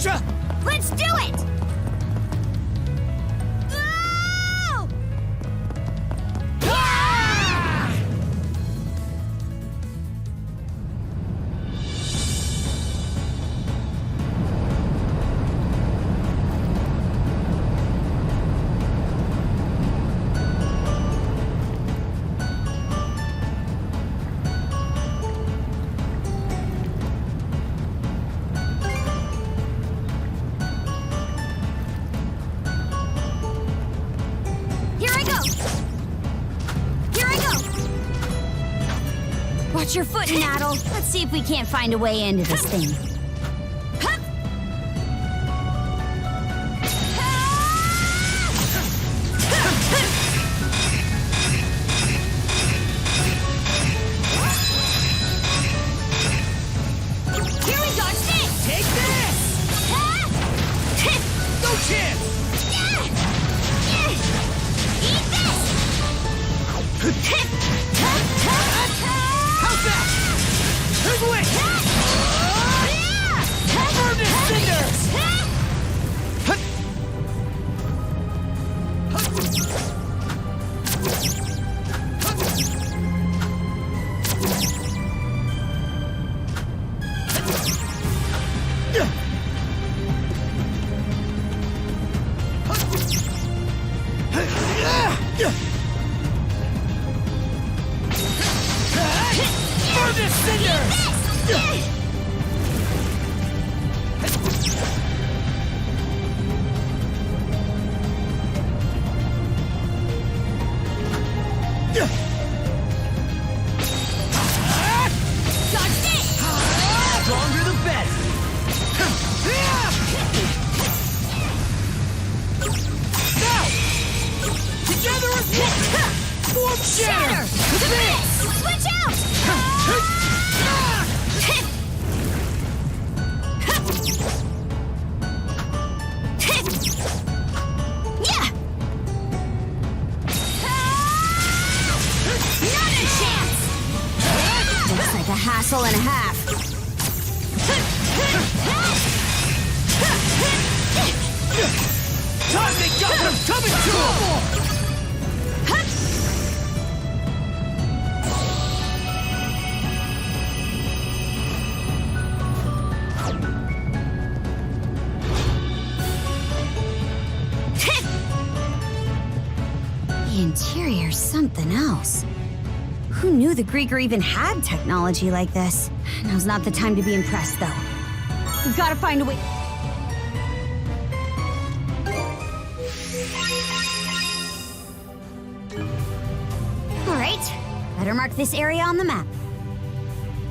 Gotcha! Let's do it! Oh! Ah! Here I go! Here I go! Watch your foot, Naddle. Let's see if we can't find a way into this thing. Hup! Here we go, stick! Take this! No chance! Eat this! How's that? Here's away! Burn this cinders! Burn this cinders! Dodge this! Stronger the better! Now! Together as one! Form shatter! To this! Switch out! Yeah! Not a chance! Looks like a hassle and a half. Time they got them coming to them! The interior's something else. Who knew the Grieger even had technology like this? Now's not the time to be impressed, though. We've got to find a way. All right, better mark this area on the map.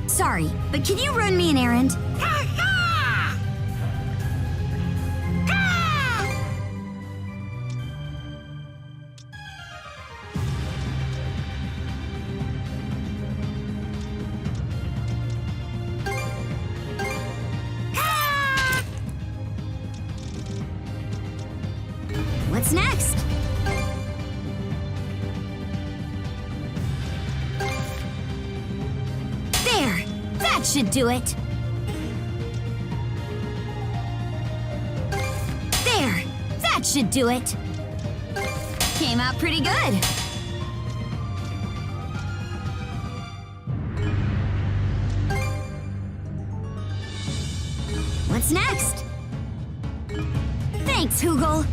Sorry, but can you run me an errand? What's next? There! That should do it! There! That should do it! Came out pretty good! What's next? Thanks, Hoogle!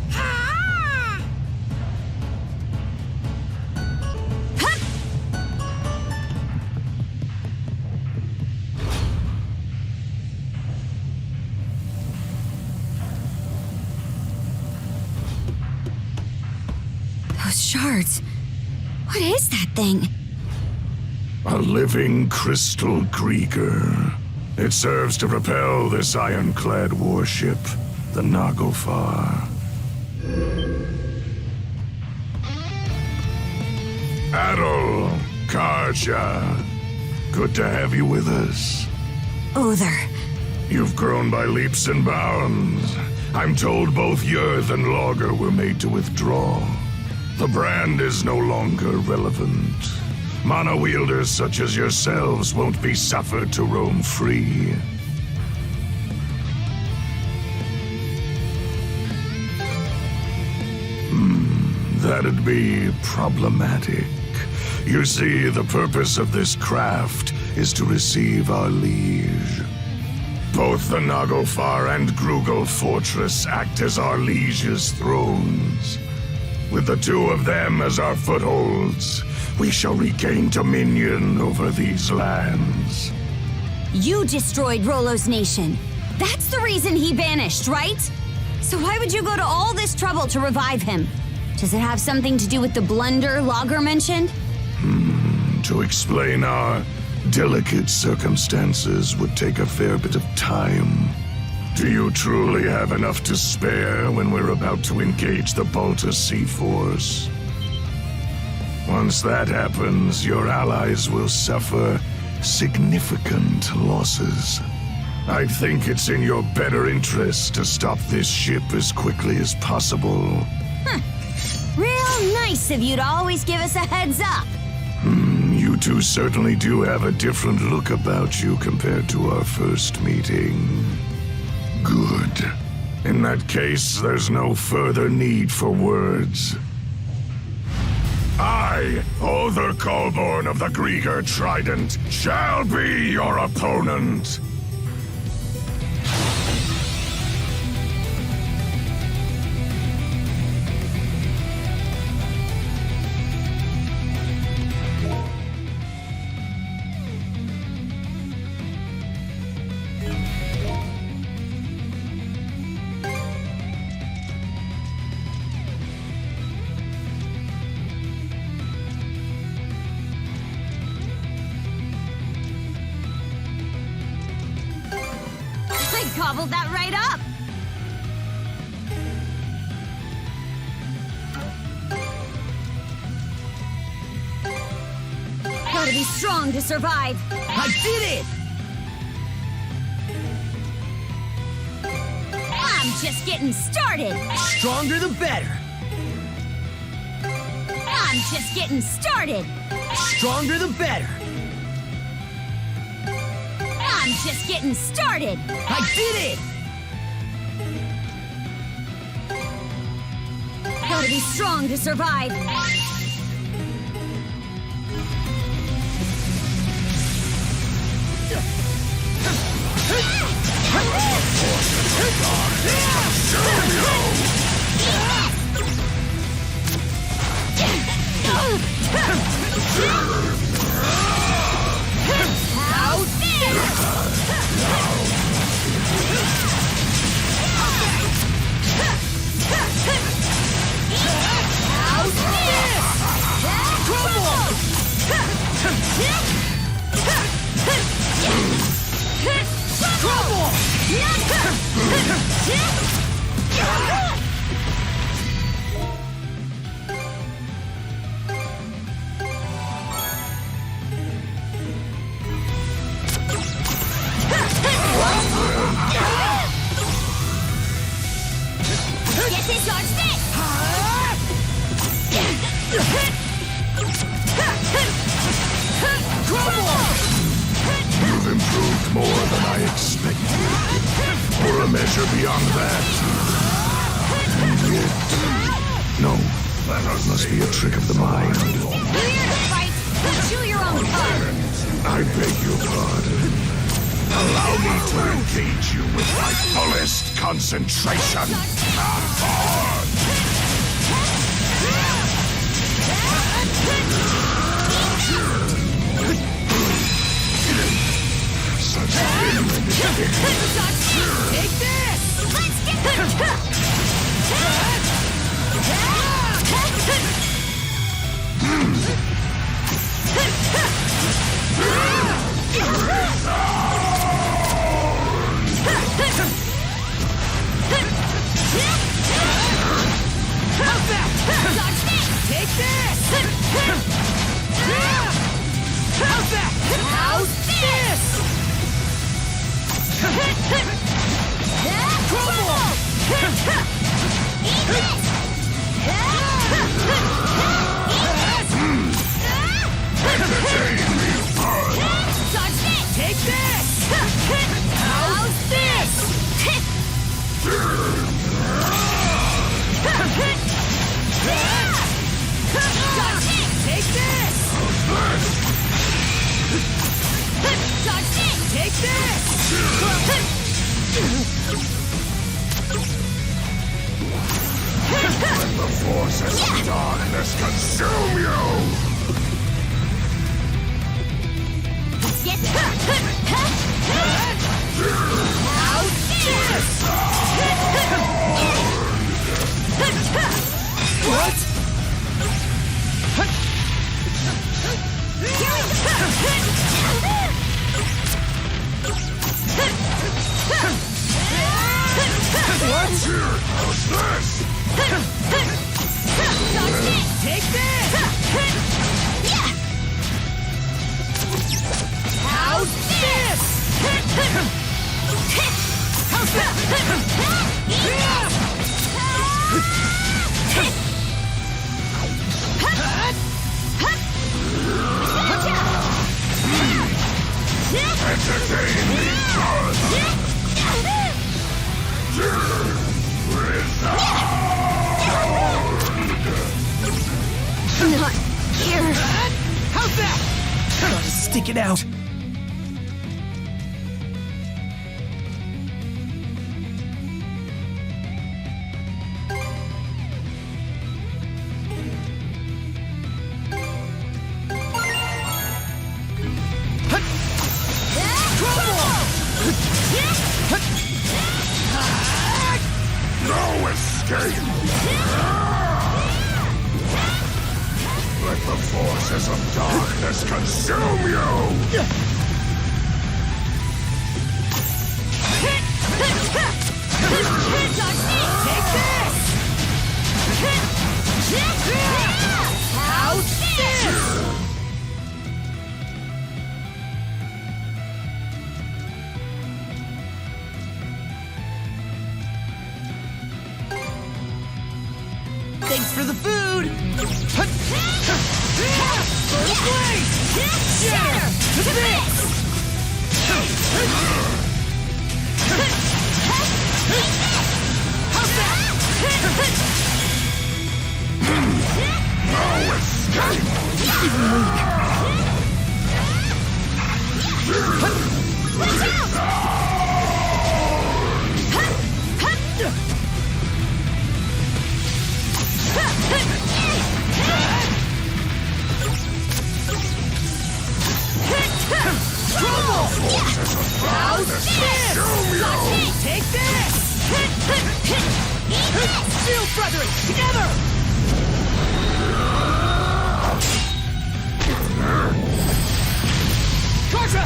Those shards. What is that thing? A living crystal Grieger. It serves to propel this ironclad warship, the Nagofar. Adol, Karja, good to have you with us. Uther. You've grown by leaps and bounds. I'm told both Yurth and Logger were made to withdraw. The brand is no longer relevant. Mono-wielders such as yourselves won't be suffered to roam free. that'd be problematic. You see, the purpose of this craft is to receive our liege. Both the Naglfar and Grugel Fortress act as our liege's thrones. With the two of them as our footholds, we shall regain dominion over these lands. You destroyed Rolo's nation. That's the reason he vanished, right? So why would you go to all this trouble to revive him? Does it have something to do with the blunder Logger mentioned? To explain our delicate circumstances would take a fair bit of time. Do you truly have enough to spare when we're about to engage the Balta Sea Force? Once that happens, your allies will suffer significant losses. I think it's in your better interest to stop this ship as quickly as possible. Real nice of you to always give us a heads up. You two certainly do have a different look about you compared to our first meeting. Good. In that case, there's no further need for words. I, Other Colborn of the Grieger Trident, shall be your opponent. Gobbled that right up! Gotta be strong to survive. I did it! I'm just getting started. Stronger the better. I'm just getting started. Stronger the better. I'm just getting started. I did it! Gotta be strong to survive. How's this? Get this on stick! You've improved more than I expected. For a measure beyond that. And yet... No, that must be a trick of the mind. You're here to fight, but chew your own cud. I beg your pardon. Allow me to engage you with my fullest concentration. Such Take this! Let's get How's that? Take this! How's that? How's this? this! Take this! How's this? How's Entertain me further! Not here. How's that? Gotta stick it out. No escape! Let the forces of darkness consume you! Take this! How's this? Thanks for the food! First place! Shatter! To this! How's that? No escape! Even weak. Watch out! Forces of darkness consume you! Take this! Shield brethren, together! Contra!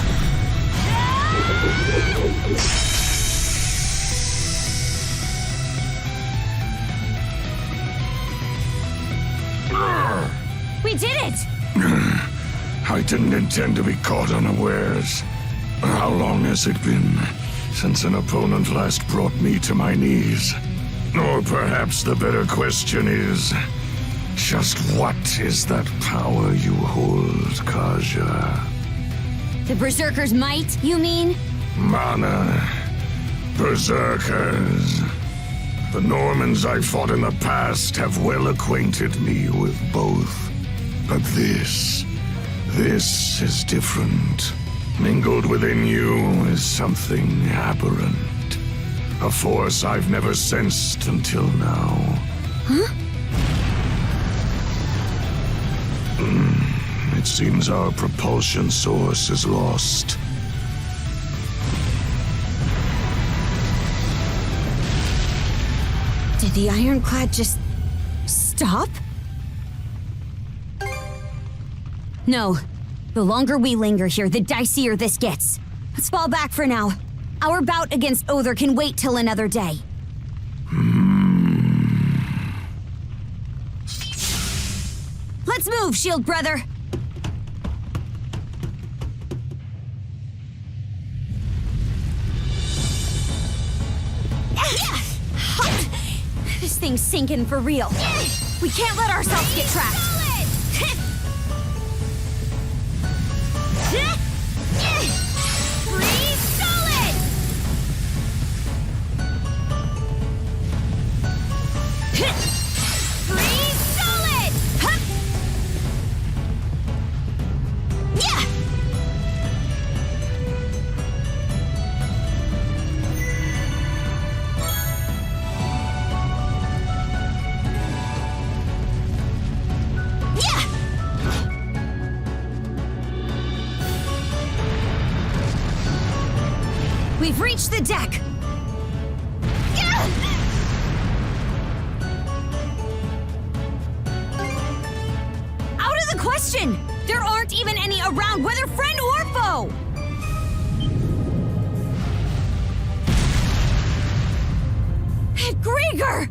We did it! I didn't intend to be caught unawares. How long has it been since an opponent last brought me to my knees? Or perhaps the better question is, just what is that power you hold, Kaja? The Berserker's might, you mean? Mana, Berserkers. The Normans I fought in the past have well acquainted me with both. But this is different. Mingled within you is something aberrant. A force I've never sensed until now. Huh? It seems our propulsion source is lost. Did the ironclad just stop? No. The longer we linger here, the dicier this gets. Let's fall back for now. Our bout against Other can wait till another day. Let's move, Shield Brother! This thing's sinking for real. We can't let ourselves get trapped. Freeze solid! Freeze solid! Hup! Yeah! Yeah! We've reached the deck. Out of the question! There aren't even any around, whether friend or foe! Grieger!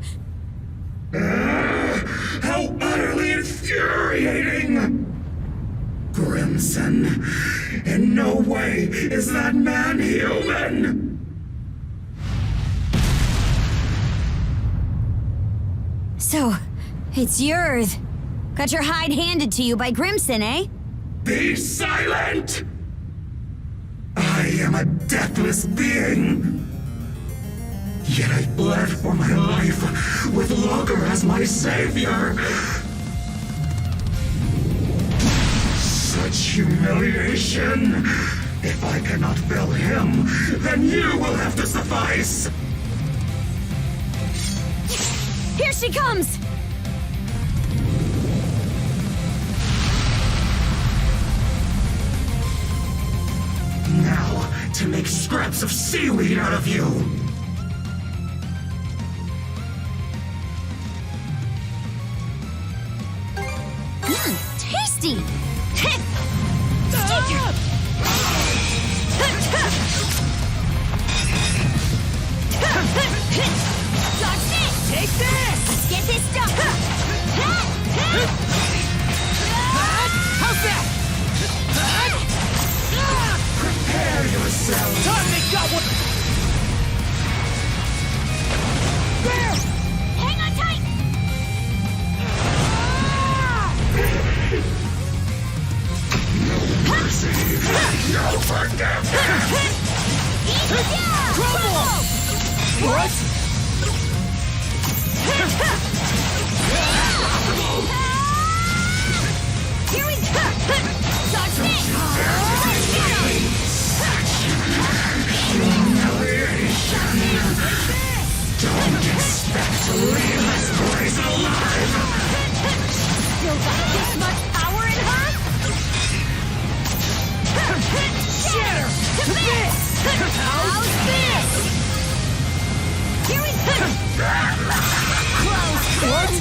How utterly infuriating! Grimson, in no way is that man human! So, it's yours. Got your hide handed to you by Grimson, eh? Be silent! I am a deathless being. Yet I bled for my life with Logger as my savior. Such humiliation. If I cannot fill him, then you will have to suffice. Here she comes! Now, to make scraps of seaweed out of you. Tasty! Take this! Get this stuff! How's that? Prepare yourself. Tommy got one! There! Hang on tight! No mercy, no forgiveness. Crumble! What? Here we go! Dodge this! Humiliation. Don't expect to leave this place alive. Still got this much power in her? Shatter! To this! How's this? Here we go! Close! What?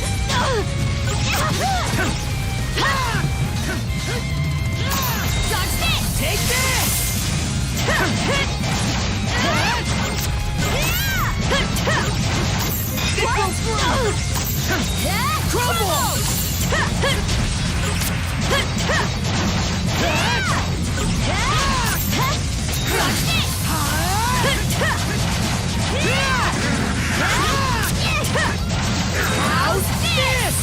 Dodge this! Take this! It goes through! Crumble! How's this?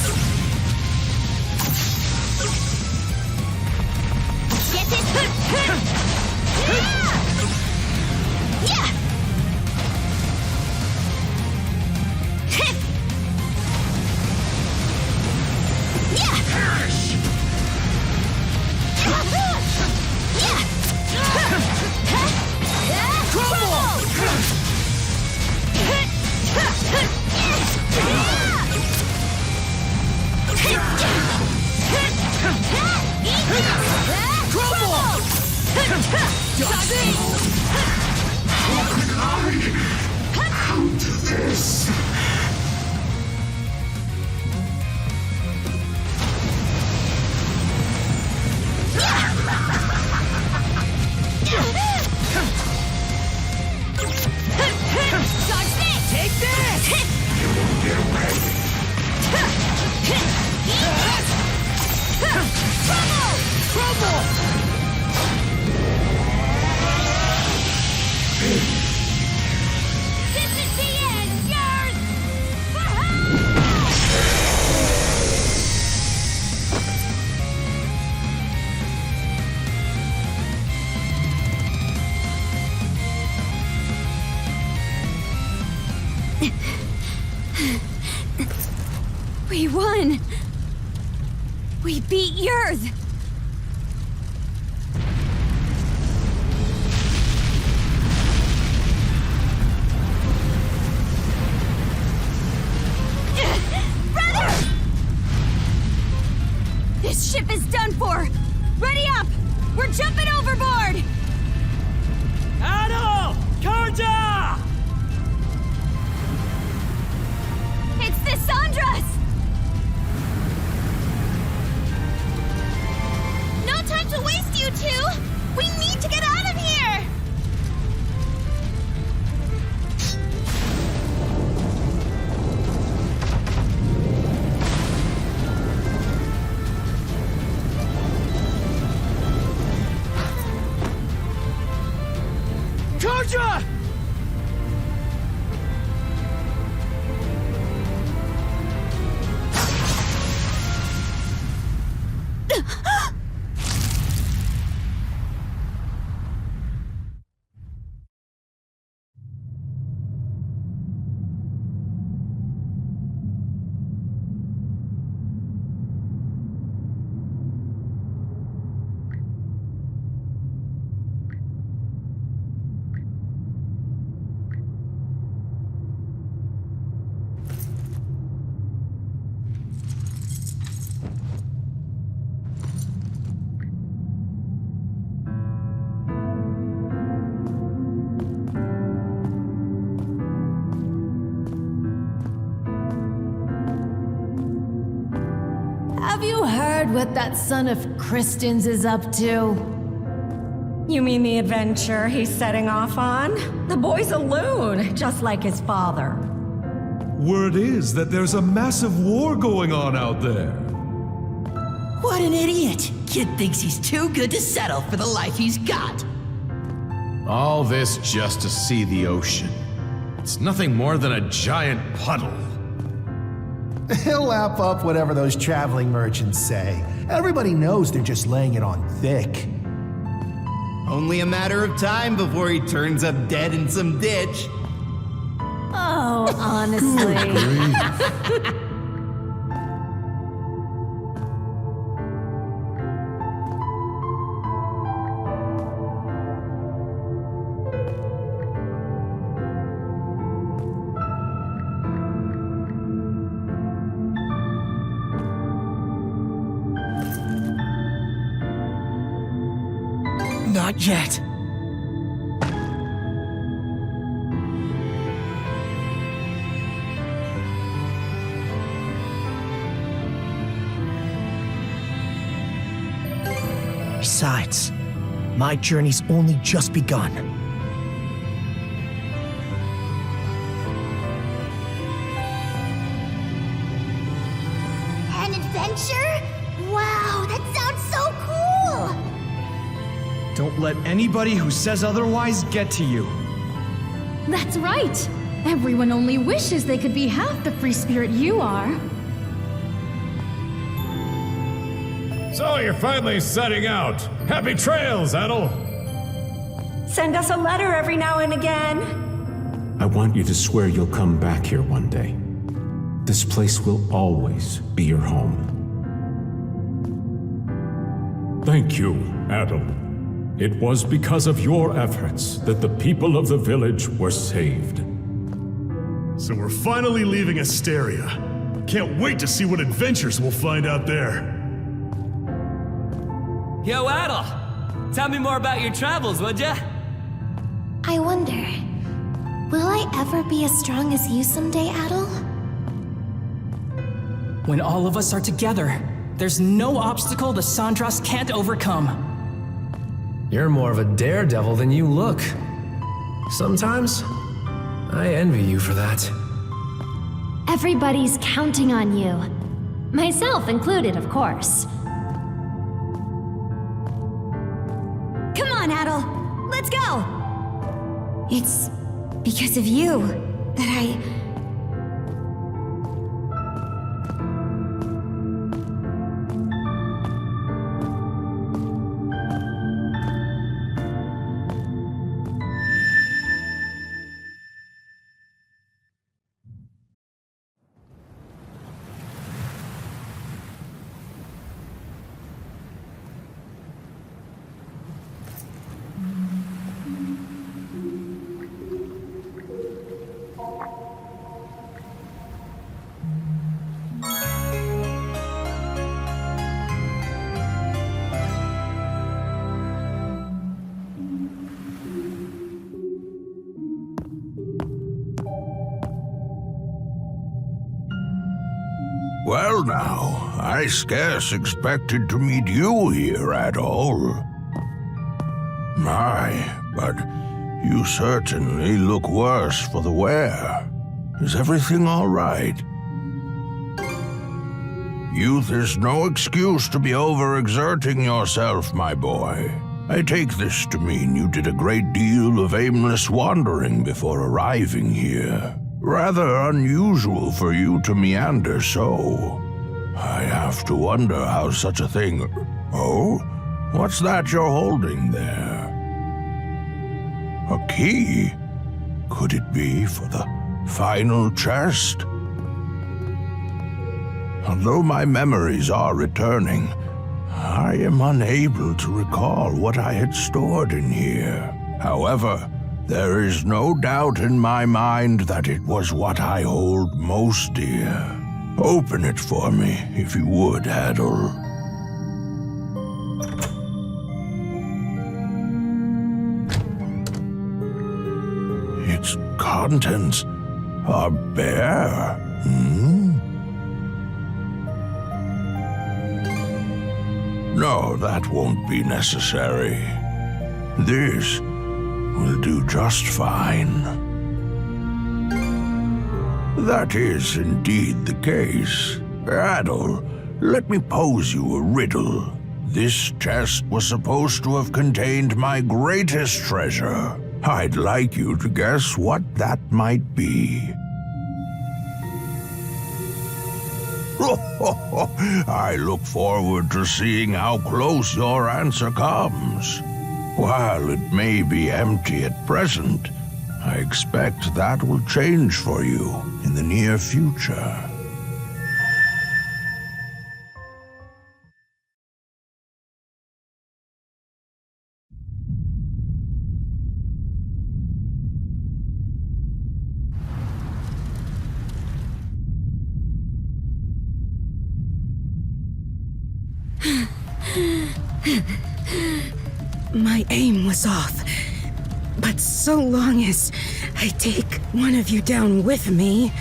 Get this! Yeah! Out of this. Take this! You won't get away. Crumble! This is the end, yours! We won! We beat Yerth! Brother! This ship is done for! Ready up! We're jumping overboard! Adol! Karja! It's the Sandras! No time to waste, you two! We need to get out of here! Roger! Have you heard what that son of Kristen's is up to? You mean the adventure he's setting off on? The boy's a loon, just like his father. Word is that there's a massive war going on out there. What an idiot! Kid thinks he's too good to settle for the life he's got. All this just to see the ocean. It's nothing more than a giant puddle. He'll lap up whatever those traveling merchants say. Everybody knows they're just laying it on thick. Only a matter of time before he turns up dead in some ditch. Oh, honestly. Not yet. Besides, my journey's only just begun. An adventure? Wow, that sounds so cool! Don't let anybody who says otherwise get to you. That's right. Everyone only wishes they could be half the free spirit you are. So you're finally setting out. Happy trails, Adel! Send us a letter every now and again. I want you to swear you'll come back here one day. This place will always be your home. Thank you, Adel. It was because of your efforts that the people of the village were saved. So we're finally leaving Asteria. Can't wait to see what adventures we'll find out there. Yo, Adel! Tell me more about your travels, would ya? I wonder, will I ever be as strong as you someday, Adel? When all of us are together, there's no obstacle the Sandras can't overcome. You're more of a daredevil than you look. Sometimes, I envy you for that. Everybody's counting on you. Myself included, of course. Come on, Adel. Let's go! It's because of you that I... Well now, I scarce expected to meet you here at all. My, but you certainly look worse for the wear. Is everything all right? Youth is no excuse to be overexerting yourself, my boy. I take this to mean you did a great deal of aimless wandering before arriving here. Rather unusual for you to meander so. I have to wonder how such a thing... Oh? What's that you're holding there? A key? Could it be for the final chest? Although my memories are returning, I am unable to recall what I had stored in here. However, there is no doubt in my mind that it was what I hold most dear. Open it for me, if you would, Adol. Its contents are bare. No, that won't be necessary. This will do just fine. That is indeed the case. Adol, let me pose you a riddle. This chest was supposed to have contained my greatest treasure. I'd like you to guess what that might be. I look forward to seeing how close your answer comes. While it may be empty at present, I expect that will change for you in the near future. My aim was off, but so long as I take one of you down with me...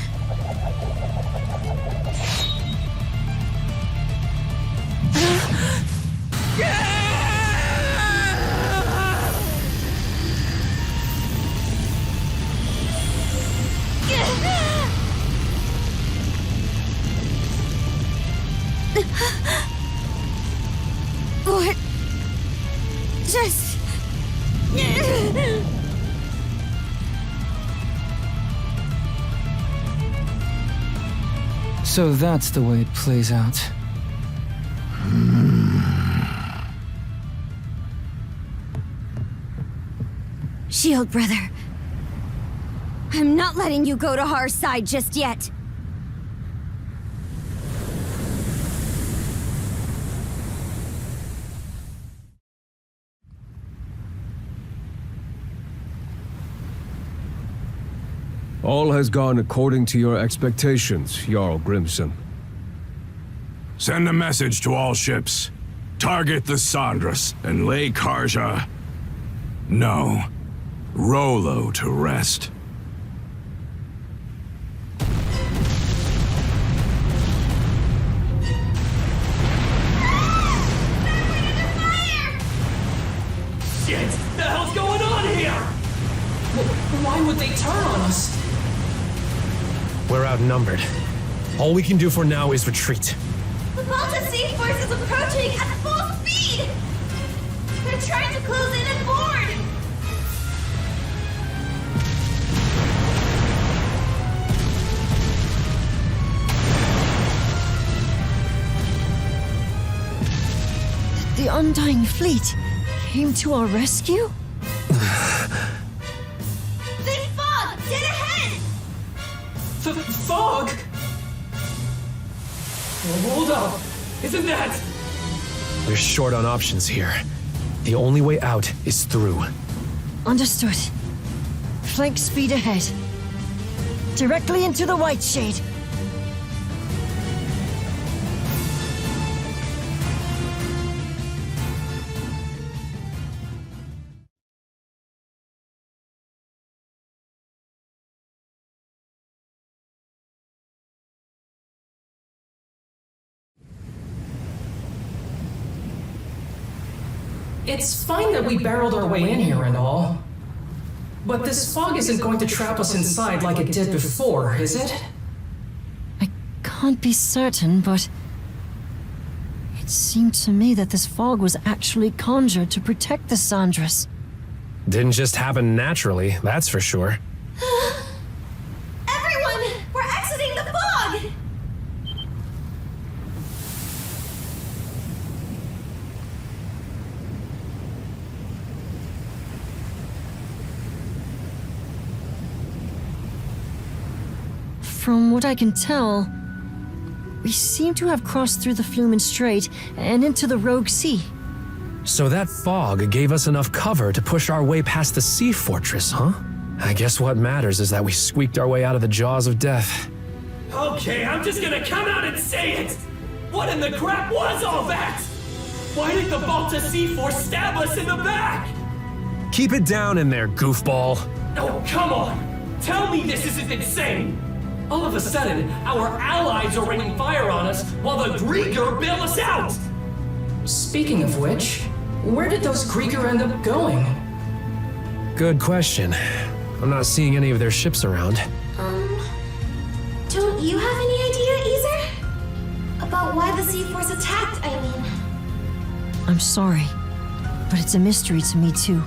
What? Just... So that's the way it plays out. Shield brother. I'm not letting you go to Har's side just yet. All has gone according to your expectations, Jarl Grimson. Send a message to all ships. Target the Sandras and lay Karja... No. Rollo to rest. Shit! The hell's going on here? Why would they turn on us? We're outnumbered. All we can do for now is retreat. The Malta Sea Force is approaching at full speed! They're trying to close in and board! The Undying Fleet came to our rescue? Think fog! Dead ahead! Fog? Hold up! Isn't that... We're short on options here. The only way out is through. Understood. Flank speed ahead. Directly into the White Shade. It's fine that we barreled our way in here and all. But this fog isn't going to trap us inside like it did before, is it? I can't be certain, but... It seemed to me that this fog was actually conjured to protect the Sandras. Didn't just happen naturally, that's for sure. Everyone! We're exiting the fog! From what I can tell, we seem to have crossed through the Flumen Strait and into the Rogue Sea. So that fog gave us enough cover to push our way past the sea fortress, huh? I guess what matters is that we squeaked our way out of the jaws of death. Okay, I'm just gonna come out and say it! What in the crap was all that? Why did the Balta Sea Force stab us in the back? Keep it down in there, goofball. Oh, come on! Tell me this isn't insane! All of a sudden, our allies are raining fire on us while the Grieger bail us out! Speaking of which, where did those Grieger end up going? Good question. I'm not seeing any of their ships around. Don't you have any idea, Ezer? About why the Sea Force attacked, I mean. I'm sorry, but it's a mystery to me too.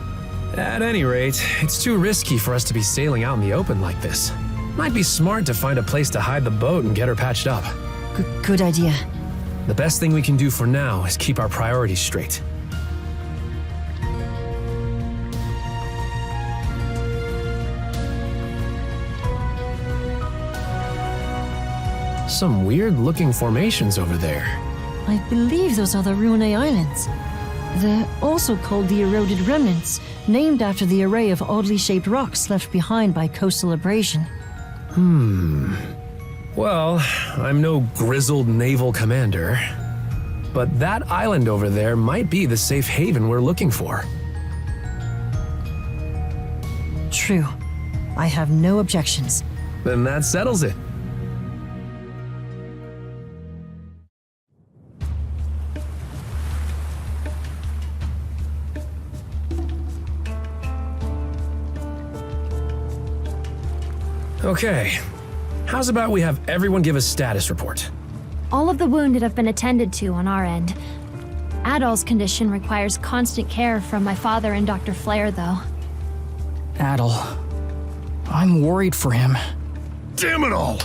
At any rate, it's too risky for us to be sailing out in the open like this. Might be smart to find a place to hide the boat and get her patched up. Good idea. The best thing we can do for now is keep our priorities straight. Some weird-looking formations over there. I believe those are the Rune Islands. They're also called the Eroded Remnants, named after the array of oddly shaped rocks left behind by coastal abrasion. Well, I'm no grizzled naval commander, but that island over there might be the safe haven we're looking for. True. I have no objections. Then that settles it. Okay, how's about we have everyone give a status report? All of the wounded have been attended to on our end. Adol's condition requires constant care from my father and Dr. Flair, though. Adol. I'm worried for him. Damn it all!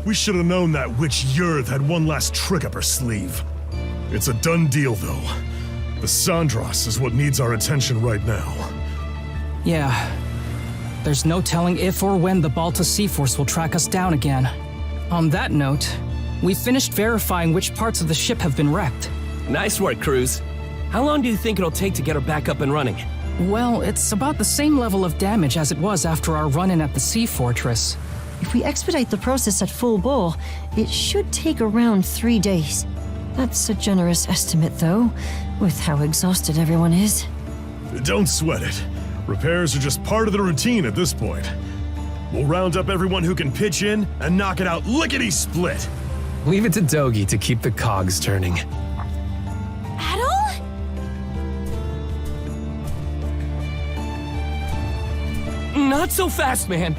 We should have known that witch Yurth had one last trick up her sleeve. It's a done deal, though. The Sandras is what needs our attention right now. Yeah. There's no telling if or when the Balta Sea Force will track us down again. On that note, we finished verifying which parts of the ship have been wrecked. Nice work, Cruz. How long do you think it'll take to get her back up and running? Well, it's about the same level of damage as it was after our run-in at the Sea Fortress. If we expedite the process at full bore, it should take around 3 days. That's a generous estimate, though, with how exhausted everyone is. Don't sweat it. Repairs are just part of the routine at this point. We'll round up everyone who can pitch in and knock it out lickety-split. Leave it to Dogi to keep the cogs turning. Adol? Not so fast, man.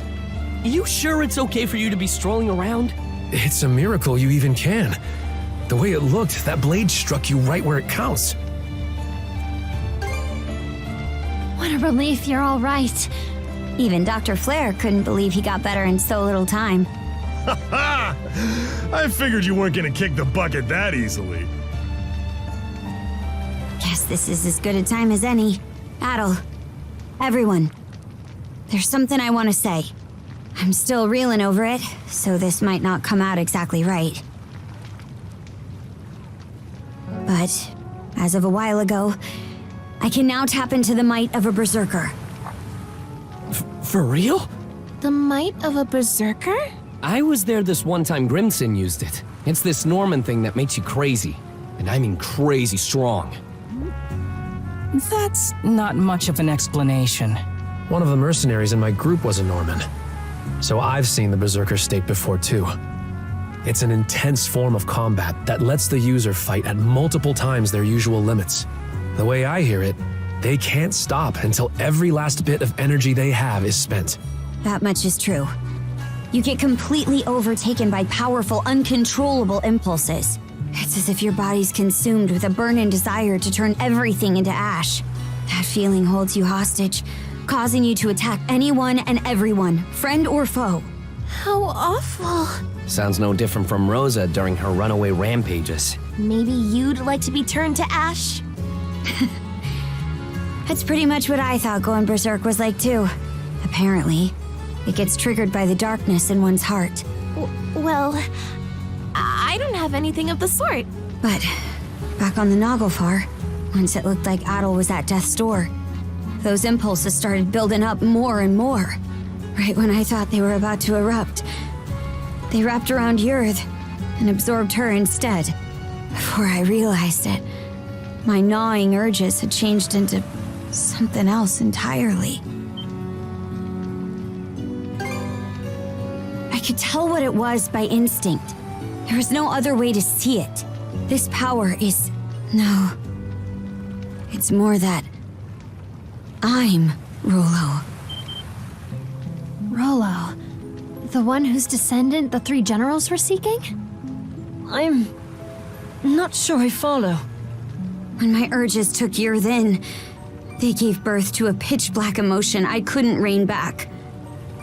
You sure it's okay for you to be strolling around? It's a miracle you even can. The way it looked, that blade struck you right where it counts. What a relief you're all right. Even Dr. Flair couldn't believe he got better in so little time. Ha ha! I figured you weren't gonna kick the bucket that easily. Guess this is as good a time as any. Adol, everyone, there's something I want to say. I'm still reeling over it, so this might not come out exactly right. But, as of a while ago, I can now tap into the might of a berserker. For real? The might of a berserker? I was there this one time Grimson used it. It's this Norman thing that makes you crazy. And I mean crazy strong. That's not much of an explanation. One of the mercenaries in my group was a Norman. So I've seen the berserker state before too. It's an intense form of combat that lets the user fight at multiple times their usual limits. The way I hear it, they can't stop until every last bit of energy they have is spent. That much is true. You get completely overtaken by powerful, uncontrollable impulses. It's as if your body's consumed with a burning desire to turn everything into ash. That feeling holds you hostage, causing you to attack anyone and everyone, friend or foe. How awful. Sounds no different from Rosa during her runaway rampages. Maybe you'd like to be turned to ash? That's pretty much what I thought going berserk was like too. Apparently, it gets triggered by the darkness in one's heart. Well, I don't have anything of the sort. But back on the Naglfar, once it looked like Adol was at death's door, those impulses started building up more and more. Right when I thought they were about to erupt, they wrapped around Yurth and absorbed her instead. Before I realized it, my gnawing urges had changed into something else entirely. I could tell what it was by instinct. There was no other way to see it. This power is... no. It's more that... I'm Rollo. Rollo? The one whose descendant the three generals were seeking? I'm not sure I follow. When my urges took Yurth in, they gave birth to a pitch-black emotion I couldn't rein back.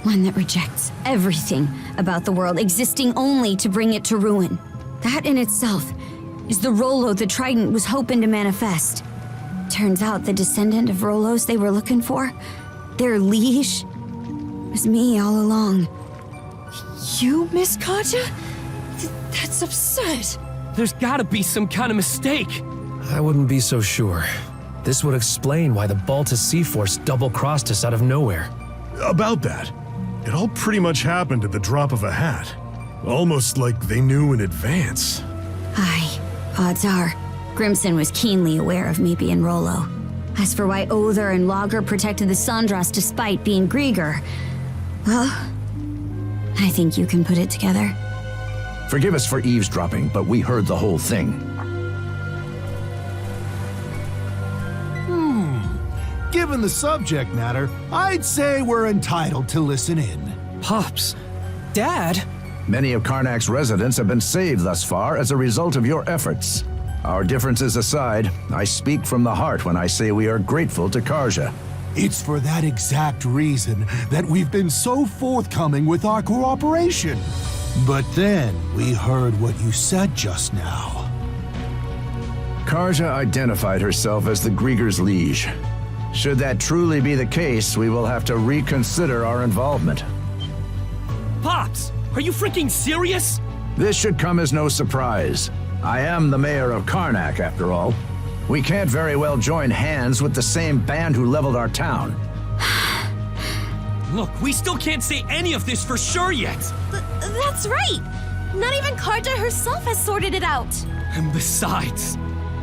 One that rejects everything about the world, existing only to bring it to ruin. That in itself is the Rollo the Trident was hoping to manifest. Turns out the descendant of Rollos they were looking for, their liege, was me all along. You, Miss Katja? That's absurd. There's gotta be some kind of mistake. I wouldn't be so sure. This would explain why the Baltus Sea Force double-crossed us out of nowhere. About that, it all pretty much happened at the drop of a hat. Almost like they knew in advance. Aye, odds are, Grimson was keenly aware of me being Rollo. As for why Other and Lager protected the Sandras despite being Grieger, well, I think you can put it together. Forgive us for eavesdropping, but we heard the whole thing. Given the subject matter, I'd say we're entitled to listen in. Pops, Dad? Many of Karnak's residents have been saved thus far as a result of your efforts. Our differences aside, I speak from the heart when I say we are grateful to Karja. It's for that exact reason that we've been so forthcoming with our cooperation. But then we heard what you said just now. Karja identified herself as the Grieger's liege. Should that truly be the case, we will have to reconsider our involvement. Pops, are you freaking serious? This should come as no surprise. I am the mayor of Karnak, after all. We can't very well join hands with the same band who leveled our town. Look, we still can't say any of this for sure yet. That's right. Not even Karja herself has sorted it out. And besides,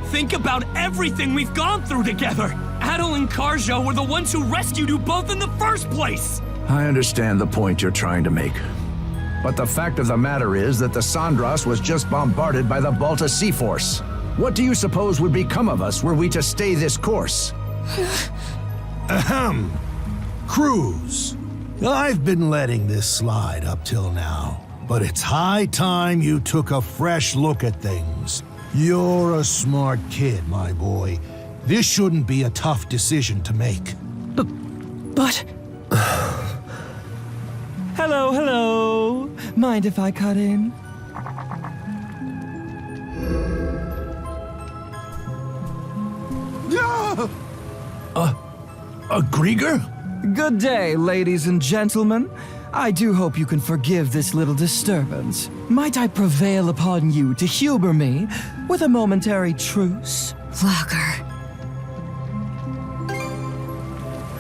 think about everything we've gone through together. Adol and Karja were the ones who rescued you both in the first place. I understand the point you're trying to make. But the fact of the matter is that the Sandras was just bombarded by the Baltus Sea Force. What do you suppose would become of us were we to stay this course? Ahem. Cruz. I've been letting this slide up till now, but it's high time you took a fresh look at things. You're a smart kid, my boy. This shouldn't be a tough decision to make. But... Hello. Mind if I cut in? A Grieger? Good day, ladies and gentlemen. I do hope you can forgive this little disturbance. Might I prevail upon you to humor me with a momentary truce? Lager.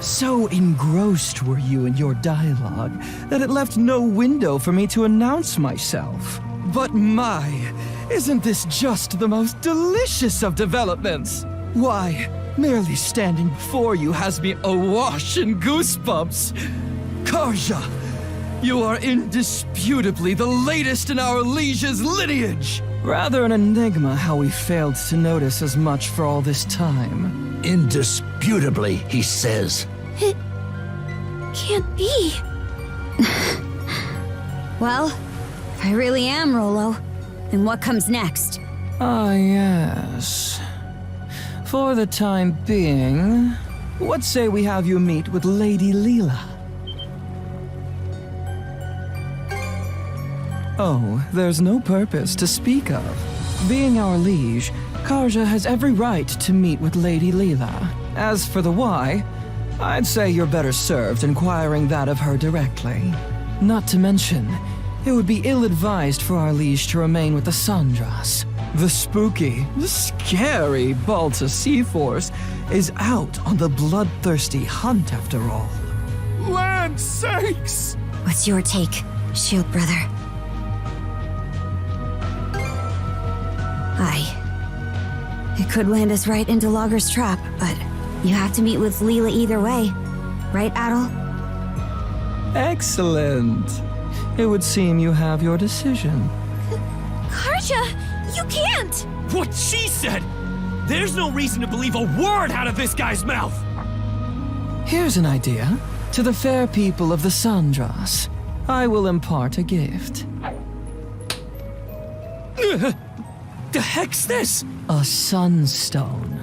So engrossed were you in your dialogue that it left no window for me to announce myself. But my, isn't this just the most delicious of developments? Why, merely standing before you has me awash in goosebumps. Karja, you are indisputably the latest in our liege's lineage. Rather an enigma how we failed to notice as much for all this time. Indisputably, he says. It can't be. Well, if I really am Rollo, then what comes next? Ah, yes. For the time being, what say we have you meet with Lady Leela? Oh, there's no purpose to speak of. Being our liege, Karja has every right to meet with Lady Leela. As for the why, I'd say you're better served inquiring that of her directly. Not to mention, it would be ill-advised for our liege to remain with the Sandras. The spooky, scary Balta Sea-Force is out on the bloodthirsty hunt after all. Land sakes! What's your take, Shield Brother? Aye. It could land us right into Logger's trap, but you have to meet with Leela either way. Right, Adol? Excellent. It would seem you have your decision. Karja, you can't! What she said! There's no reason to believe a word out of this guy's mouth! Here's an idea. To the fair people of the Sandras, I will impart a gift. The heck's this? A sunstone.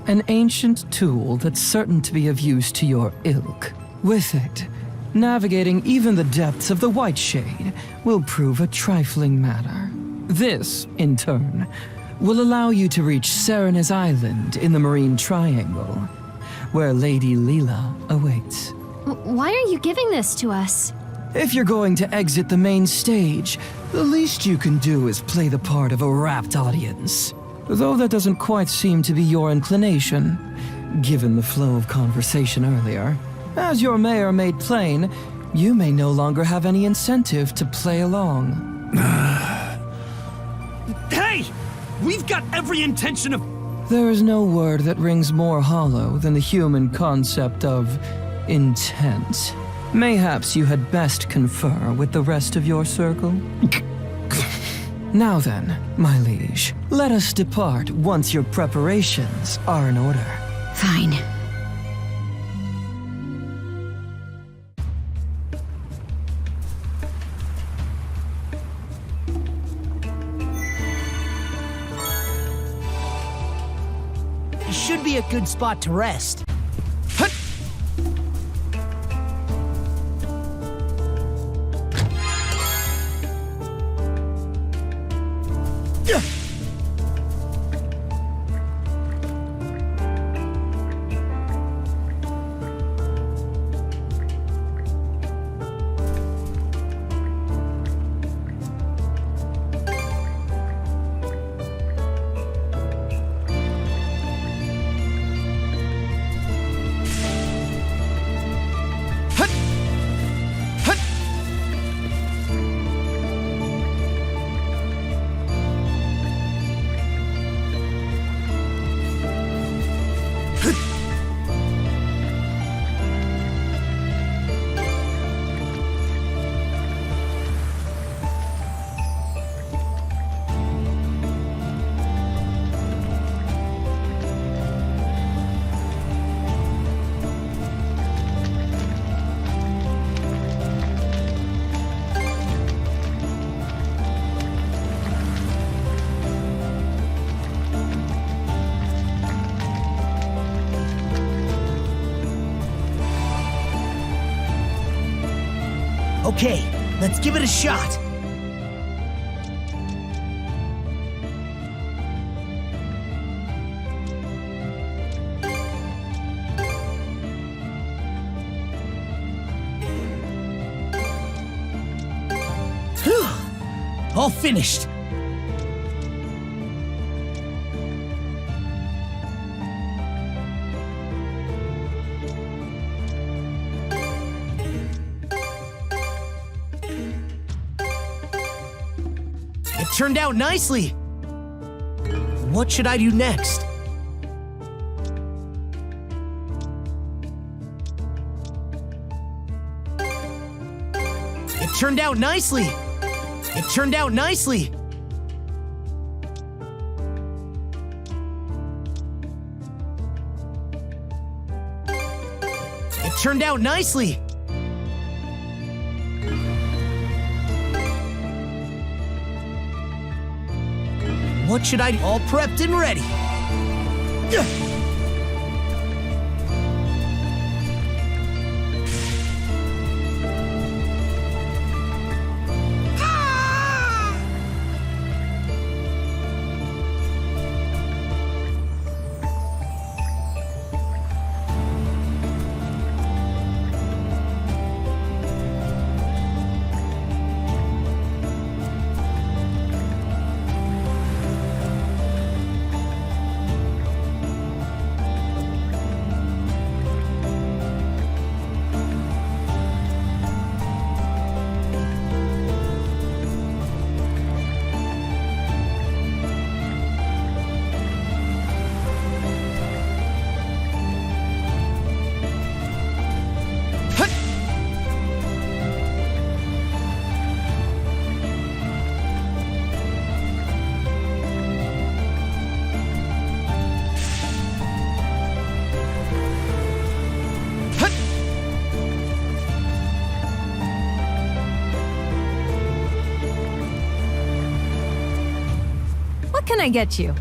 An ancient tool that's certain to be of use to your ilk. With it, navigating even the depths of the White Shade will prove a trifling matter. This, in turn, will allow you to reach Serena's Island in the Marine Triangle, where Lady Leela awaits. Why are you giving this to us? If you're going to exit the main stage, the least you can do is play the part of a rapt audience. Though that doesn't quite seem to be your inclination, given the flow of conversation earlier. As your mayor made plain, you may no longer have any incentive to play along. Hey! We've got every intention of... There is no word that rings more hollow than the human concept of intent. Mayhaps you had best confer with the rest of your circle? Now then, my liege, let us depart once your preparations are in order. Fine. Should be a good spot to rest. Okay, let's give it a shot. Whew. All finished. Turned out nicely. What should I do next? It turned out nicely. It turned out nicely. It turned out nicely. What should I... All prepped and ready. What can I get you?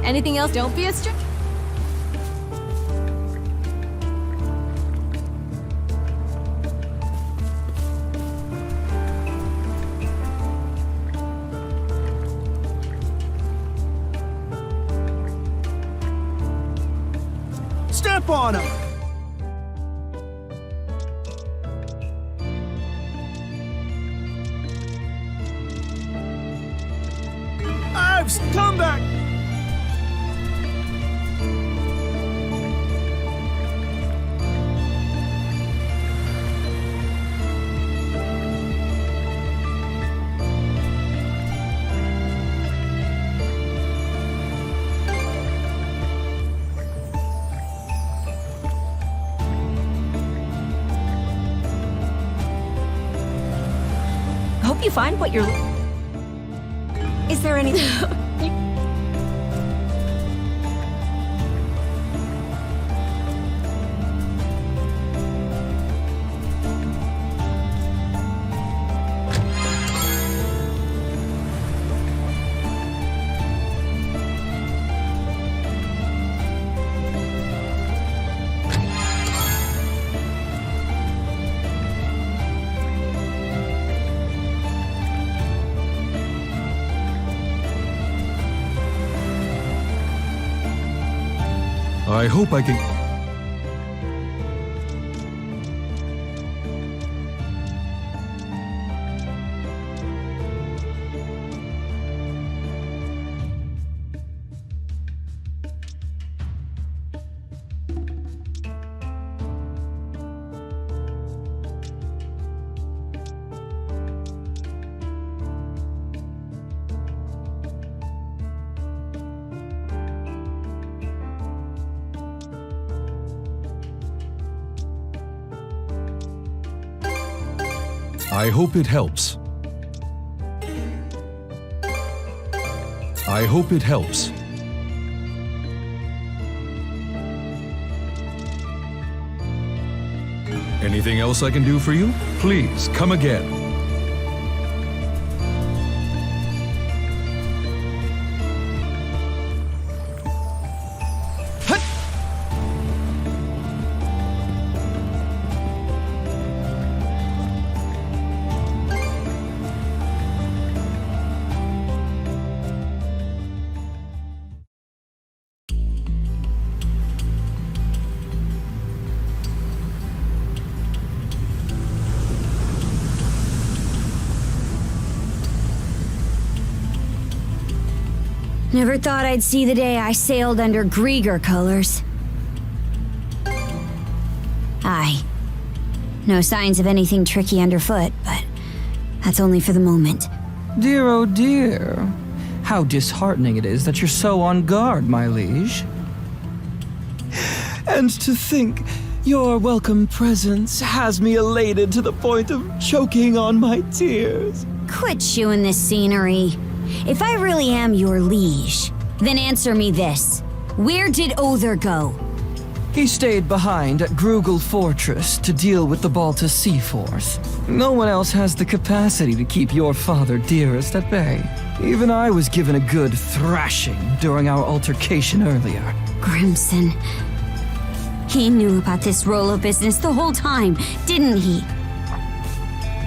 Anything else? Don't be a stranger. Step on him! Come back! Hope you find what you're... Is there any... I hope I can... I hope it helps. I hope it helps. Anything else I can do for you? Please, come again. Never thought I'd see the day I sailed under Grieger colors. Aye. No signs of anything tricky underfoot, but that's only for the moment. Dear, oh dear. How disheartening it is that you're so on guard, my liege. And to think your welcome presence has me elated to the point of choking on my tears. Quit chewing this scenery. If I really am your liege, then answer me this. Where did Other go? He stayed behind at Grugel Fortress to deal with the Balta Sea Force. No one else has the capacity to keep your father dearest at bay. Even I was given a good thrashing during our altercation earlier. Grimson. He knew about this Rollo business the whole time, didn't he?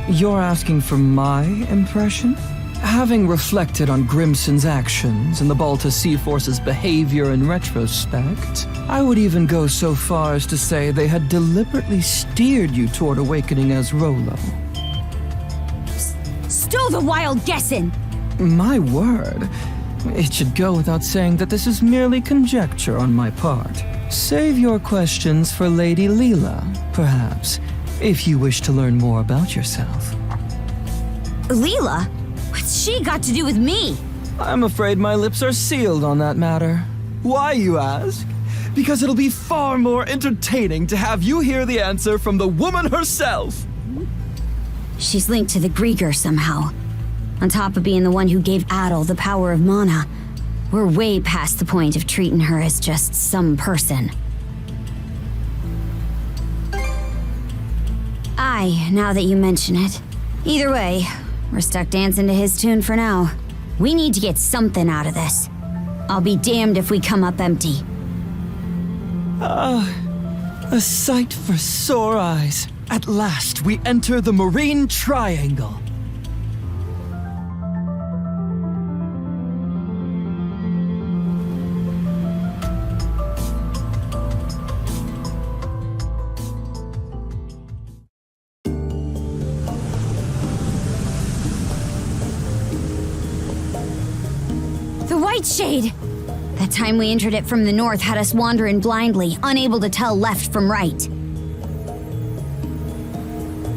You're asking for my impression? Having reflected on Grimson's actions and the Balta Sea Force's behavior in retrospect, I would even go so far as to say they had deliberately steered you toward awakening as Rollo. Still the wild guessing! My word. It should go without saying that this is merely conjecture on my part. Save your questions for Lady Leela, perhaps, if you wish to learn more about yourself. Leela? What's she got to do with me? I'm afraid my lips are sealed on that matter. Why, you ask? Because it'll be far more entertaining to have you hear the answer from the woman herself! She's linked to the Grieger somehow. On top of being the one who gave Adol the power of mana, we're way past the point of treating her as just some person. Aye, now that you mention it. Either way, we're stuck dancing to his tune for now. We need to get something out of this. I'll be damned if we come up empty. A sight for sore eyes. At last, we enter the Marine Triangle. The White Shade! That time we entered it from the north had us wandering blindly, unable to tell left from right.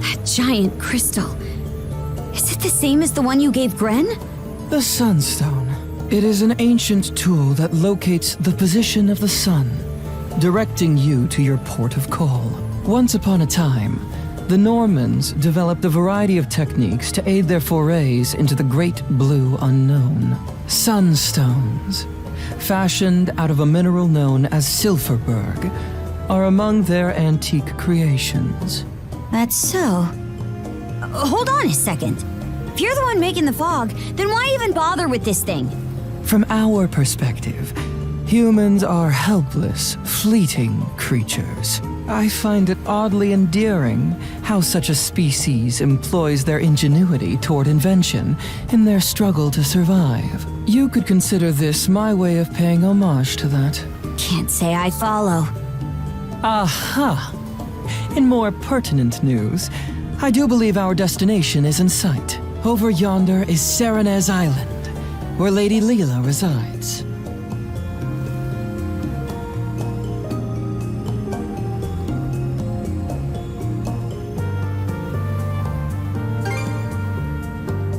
That giant crystal. Is it the same as the one you gave Gren? The Sunstone. It is an ancient tool that locates the position of the sun, directing you to your port of call. Once upon a time, the Normans developed a variety of techniques to aid their forays into the great blue unknown. Sunstones, fashioned out of a mineral known as Silverberg, are among their antique creations. That's so. Hold on a second. If you're the one making the fog, then why even bother with this thing? From our perspective, humans are helpless, fleeting creatures. I find it oddly endearing how such a species employs their ingenuity toward invention in their struggle to survive. You could consider this my way of paying homage to that. Can't say I follow. Aha! In more pertinent news, I do believe our destination is in sight. Over yonder is Serenez Island, where Lady Leela resides.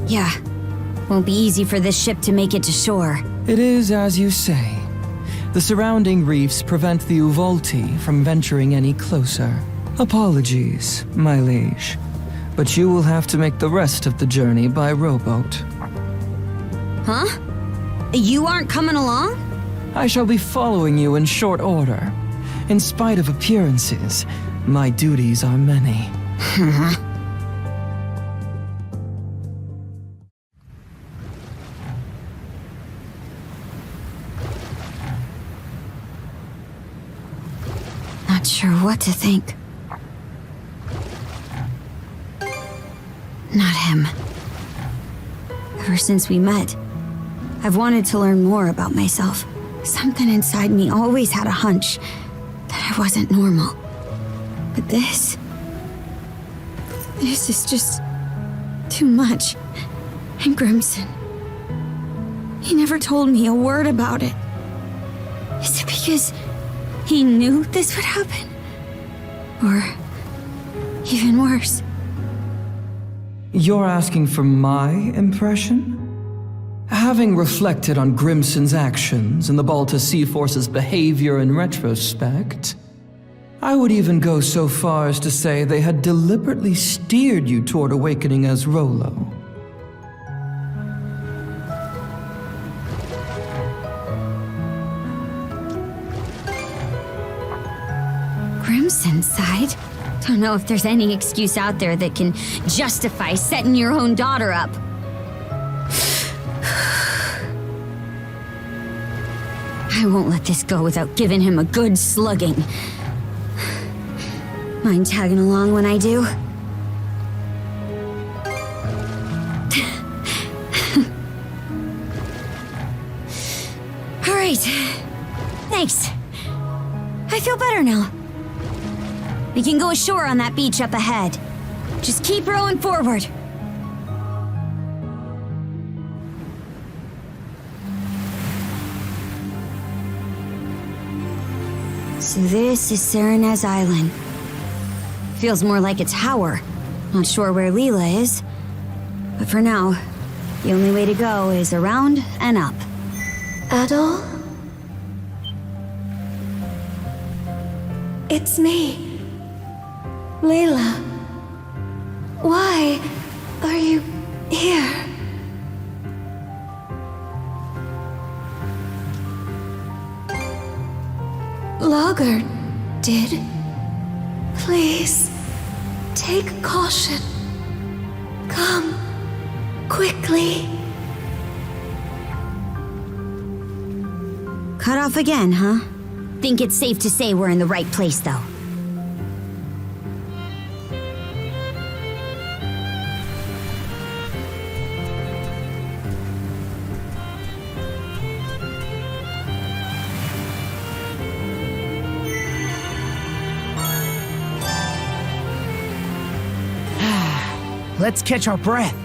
Yeah. Won't be easy for this ship to make it to shore. It is as you say. The surrounding reefs prevent the Uvolti from venturing any closer. Apologies, my liege, but you will have to make the rest of the journey by rowboat. Huh? You aren't coming along? I shall be following you in short order. In spite of appearances, my duties are many. Not sure what to think. Not him. Ever since we met, I've wanted to learn more about myself. Something inside me always had a hunch that I wasn't normal. But this is just too much. And Grimson, he never told me a word about it. Is it because he knew this would happen? Or even worse? You're asking for my impression? Having reflected on Grimson's actions and the Balta Sea Force's behavior in retrospect, I would even go so far as to say they had deliberately steered you toward awakening as Rollo. Crimson side? Don't know if there's any excuse out there that can justify setting your own daughter up. I won't let this go without giving him a good slugging. Mind tagging along when I do? All right. Thanks. I feel better now. We can go ashore on that beach up ahead. Just keep rowing forward. So this is Serenez Island. Feels more like a tower. Not sure where Leela is. But for now, the only way to go is around and up. Adol? It's me. Layla. Why are you here? Logger did. Please, take caution. Come, quickly. Cut off again, huh? Think it's safe to say we're in the right place, though. Let's catch our breath.